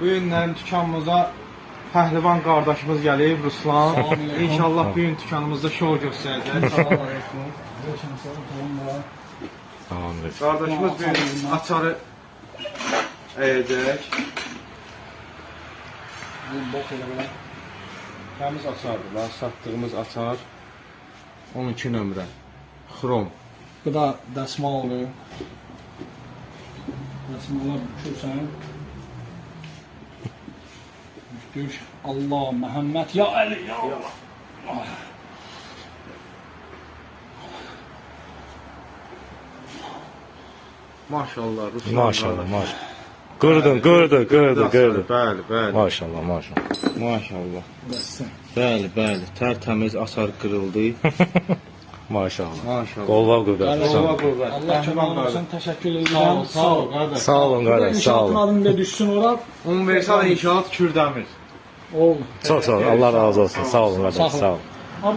Bu günlərin dükanımıza pəhlivan qardaşımız gəlib, Ruslan. İnşallah bu gün dükanımızda şov göstərəcək. Qardaşımız bu gün açarı əyəcək. Təmiz açardır, satdığımız açar. 12 nömrə. Xrom. Bu da dəsmaldır. Dəsmala bükürsən. Düş. Allah, Məhəmməd, ya Əli, ya Allah. Maşallah, Ruslan. Maşallah, maşallah. Qırdın. Bəli, bəli. Maşallah. Maşallah. Dəstən. Bəli. Tərtəmiz açar qırıldı. Maşallah. Maşallah. Qolva qüvvət. Allah qüvvət. Allah kömək olsun, təşəkkür edirəm. Sağ ol, qardaş. Sağ olun qardaş, sağ İnşaatın olun. adını da düşsün ora. Universal İnşaat Kürdəmir. Oldu. Çox sağ olun. Allah razı olsun. Sağ olun qardaş, sağ olun. Abi,